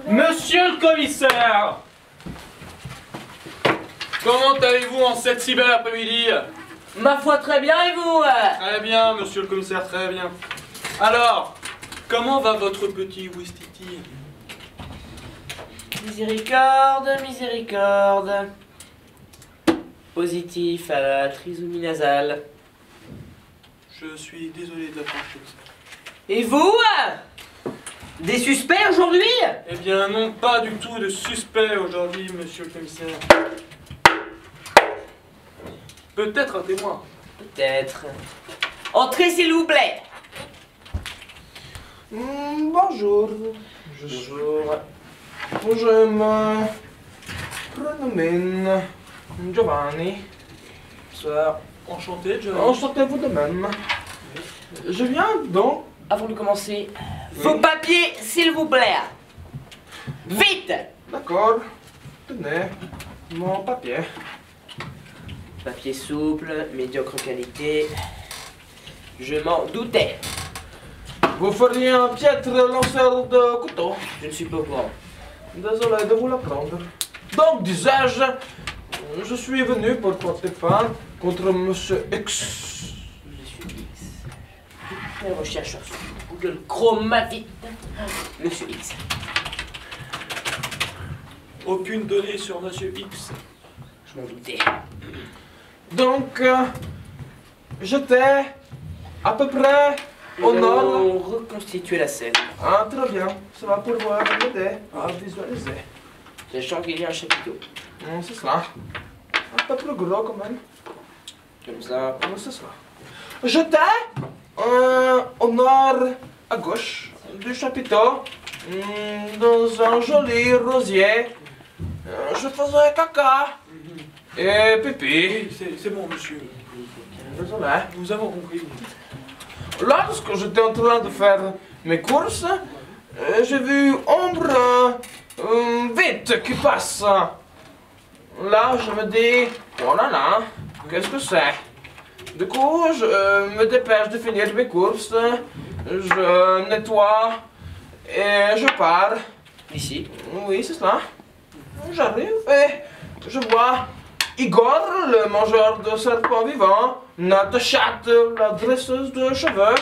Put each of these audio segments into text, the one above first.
Monsieur le commissaire! Comment allez-vous en cette si belle après-midi? Ma foi, très bien, et vous? Très bien, monsieur le commissaire, très bien. Alors, comment va votre petit Ouistiti? Miséricorde, miséricorde. Positif à la trisomie nasale. Je suis désolé de l'apprendre. Et vous? Des suspects aujourd'hui? Eh bien, non, pas du tout de suspect aujourd'hui, monsieur le commissaire. Peut-être un témoin. Peut-être. Entrez, s'il vous plaît. Bonjour. Bonjour. Je me prénomme Giovanni. Bonsoir. Enchanté, John. Enchantez-vous de même. Je viens donc. Avant de commencer, vos papiers, s'il vous plaît. Vite! D'accord. Tenez mon papier. Papier souple, médiocre qualité. Je m'en doutais. Vous feriez un piètre lanceur de couteau. Je ne suis pas au courant. Désolé de vous l'apprendre. Donc, disais-je, je suis venu pour porter plainte contre Monsieur X. Monsieur X. Fais une recherche sur Google Chrome, ma vie. Monsieur X. Aucune donnée sur monsieur X. Je m'en doutais. Donc, j'étais à peu près au nord. On reconstituer la scène. Ah, très bien. Ça va pouvoir m'aider à visualiser. Sachant qu'il y a un chapiteau. C'est cela. Un peu plus gros quand même. Comme ça. C'est cela. J'étais au nord, à gauche du chapiteau, dans un joli rosier. Je faisais caca et pipi. Oui, c'est bon, monsieur. Désolé. Nous avons compris. Lorsque j'étais en train de faire mes courses, j'ai vu ombre vite qui passe. Là, je me dis, oh là là, qu'est-ce que c'est? Du coup, je me dépêche de finir mes courses, je nettoie et je pars. Ici. Oui, c'est cela. J'arrive et je vois Igor, le mangeur de serpents vivants, Natasha, la dresseuse de cheveux.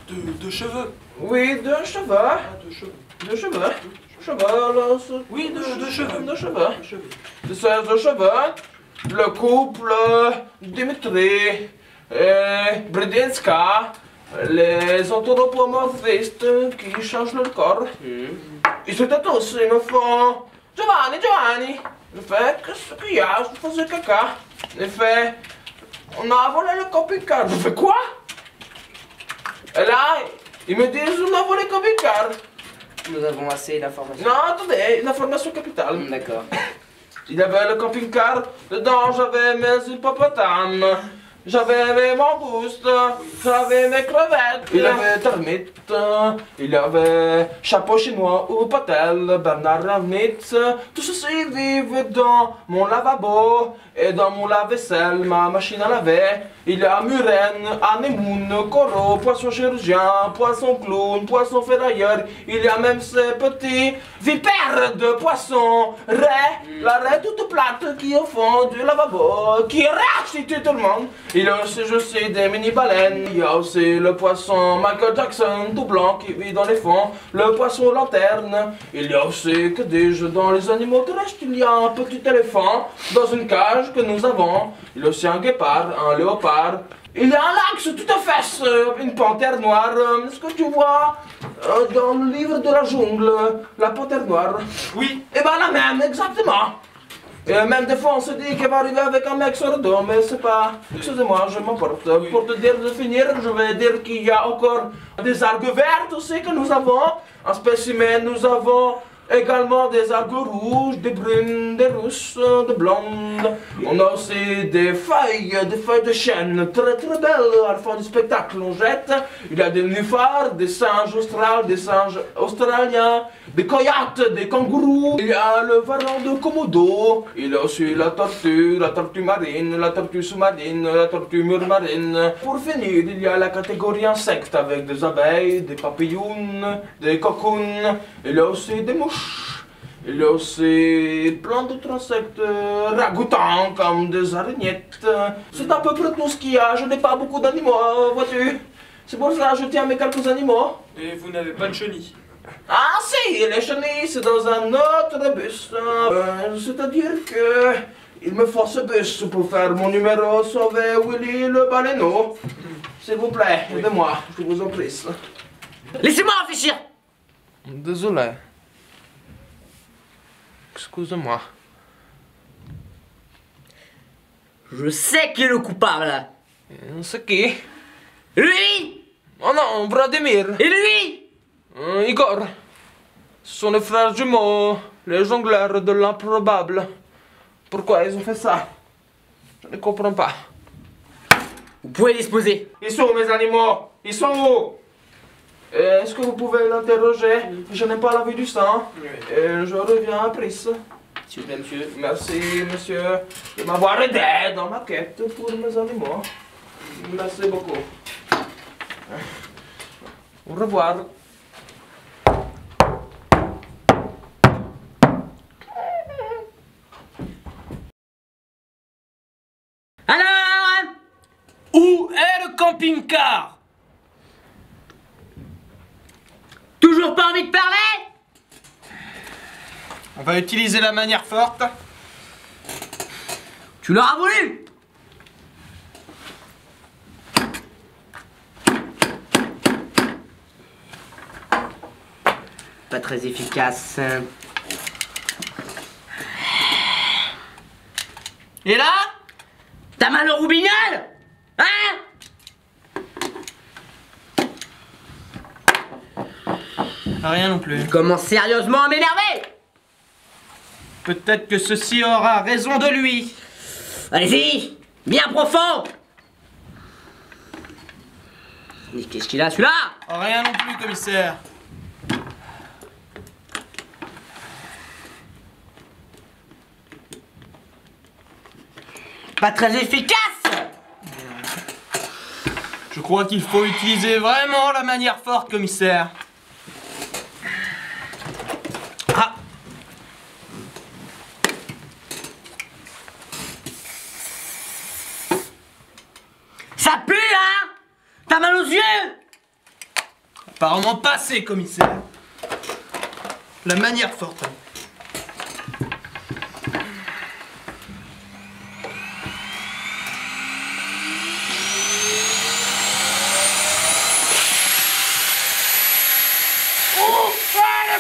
De cheveux. Oui, de cheveux. Ah, de cheveux. De cheveux. Cheveux, là, Oui, de cheveux. De cheveux. De cheveux. De ces cheveux, le couple Dimitri et Bredinska, les anthropomorphistes qui changent leur corps. Ils sont tous, ils me font Giovanni, Giovanni. Je fais, qu'est-ce qu'il y a? Je faisais caca. Il fait, on a volé le camping-car. Je fais quoi? Et là, ils me disent, on a volé le camping-car. Nous avons assez d'informations. Non, attendez, l'information capitale. D'accord. Il y avait le camping-car, dedans j'avais mes hippopotames, j'avais mes mangoustes, j'avais mes crevettes, il y avait termites, il y avait chapeau chinois ou patel, Bernard Ramitz, tout ceci vivent dans mon lavabo et dans mon lave-vaisselle, ma machine à laver. Il y a murène, anémone, coraux, poisson chirurgien, poisson clown, poisson ferrailleur, il y a même ces petits vipères de poisson, raies, la raie toute plate qui est au fond du lavabo, qui rassitue tout le monde. Il y a aussi, je sais, des mini-baleines, il y a aussi le poisson Michael Jackson tout blanc qui vit dans les fonds, le poisson lanterne, il y a aussi, que dis-je, dans les animaux terrestres, il y a un petit éléphant dans une cage que nous avons, il y a aussi un guépard, un léopard. Il y a un lynx tout à fait, une panthère noire. Est-ce que tu vois dans le livre de la jungle, la panthère noire? Oui. Eh ben la même, exactement. Et même des fois on se dit qu'elle va arriver avec un mec sur le dos, mais c'est pas... Excusez-moi, je m'emporte. Pour te dire de finir, je vais dire qu'il y a encore des algues vertes aussi que nous avons. En spécimen, nous avons Également des algues rouges, des brunes, des rousses, des blondes. On a aussi des feuilles de chêne très très belles à la fin du spectacle. On jette. Il y a des nénuphars, des singes australiens, des coyotes, des kangourous. Il y a le varan de Komodo. Il y a aussi la tortue marine, la tortue sous-marine, la tortue murmarine. Pour finir, il y a la catégorie insectes avec des abeilles, des papillons, des cocoons. Il y a aussi des mouches. Il y a aussi plein d'autres insectes ragoûtants comme des araignettes. C'est à peu près tout ce qu'il y a. Je n'ai pas beaucoup d'animaux, vois-tu. C'est pour ça que je tiens mes quelques animaux. Et vous n'avez pas de chenilles? Ah si, les chenilles, c'est dans un autre bus. C'est-à-dire que il me faut ce bus pour faire mon numéro sauver Willy le baleineau. S'il vous plaît, aidez-moi, je vous en prie. Laissez-moi réfléchir. Désolé. Excusez-moi. Je sais qui est le coupable. C'est qui? Lui. Oh non, Vladimir. Et lui. Igor. Ce sont les frères jumeaux, les jongleurs de l'improbable. Pourquoi ils ont fait ça? Je ne comprends pas. Vous pouvez disposer. Ils sont où mes animaux? Ils sont où? Est-ce que vous pouvez l'interroger? Je n'ai pas la vue du sang. Et je reviens après. S'il vous plaît, monsieur. Merci, monsieur, de m'avoir aidé dans ma quête pour mes animaux. Merci beaucoup. Au revoir. Alors, Où est le camping-car? toujours pas envie de parler? On va utiliser la manière forte. Tu l'auras voulu. Pas très efficace. Et là? T'as mal au roubignoles? Hein? Rien non plus. Commence sérieusement à m'énerver. Peut-être que ceci aura raison de lui. Allez-y, bien profond. Mais qu'est-ce qu'il a celui-là? Rien non plus, commissaire. Pas très efficace. Je crois qu'il faut utiliser vraiment la manière forte, commissaire. Ah. Ça pue, hein? T'as mal aux yeux? Apparemment pas assez, commissaire. La manière forte.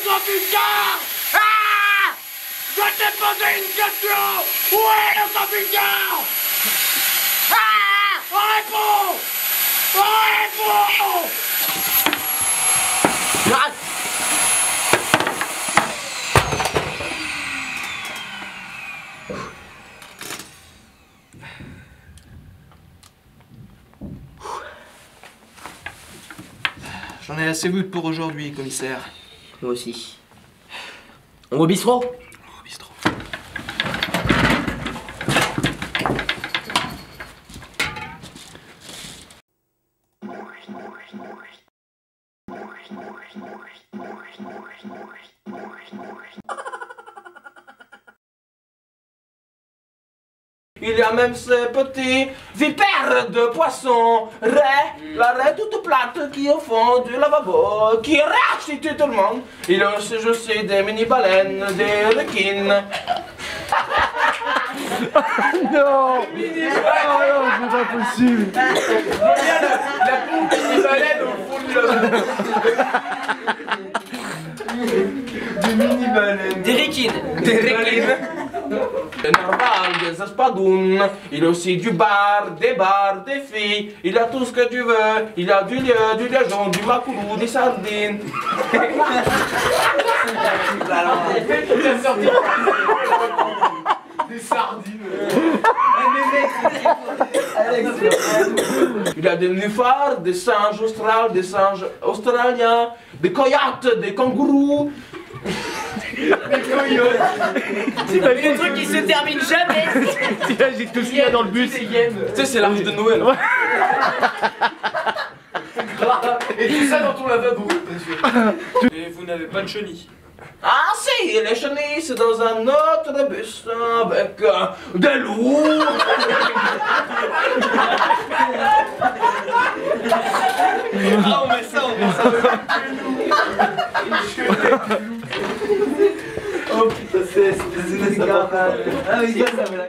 Camping-car! Ah! Je t'ai posé une question! Où est le camping-car? Ah! On répond! On répond! Ah! J'en ai assez vu pour aujourd'hui, commissaire. Moi aussi. On va au bistrot? Au bistrot. Il y a même ces petits vipères de poissons, la raie toute plate qui est au fond du lavabo, qui rachète tout le monde. Il y a aussi, je sais, des mini-baleines, des requins. Non! Oh non, c'est pas possible! La pauvre mini-baleine au fond du lavabo. Des mini-baleines. Des requins. Des requins. Des narvals, des espadounes, il y a aussi du bar, des bars, des filles, il y a tout ce que tu veux, il y a du lieu, du liaison, du macoulou, des sardines. Des sardines. Il y a des nénuphars, des singes australes, des singes australiens, des coyotes, des kangourous. Le truc qui se termine jamais. T'imagines tout ce qu'il y a dans le bus. Tu sais, c'est l'arche de Noël. Et tout ça dans ton lavabo. Et vous n'avez pas de chenilles. Ah si, les chenilles, c'est dans un autre bus avec des loups. Ah, on met ça, on met ça. Oh putain, c'est des années ça. Ah oui, ça me l'a.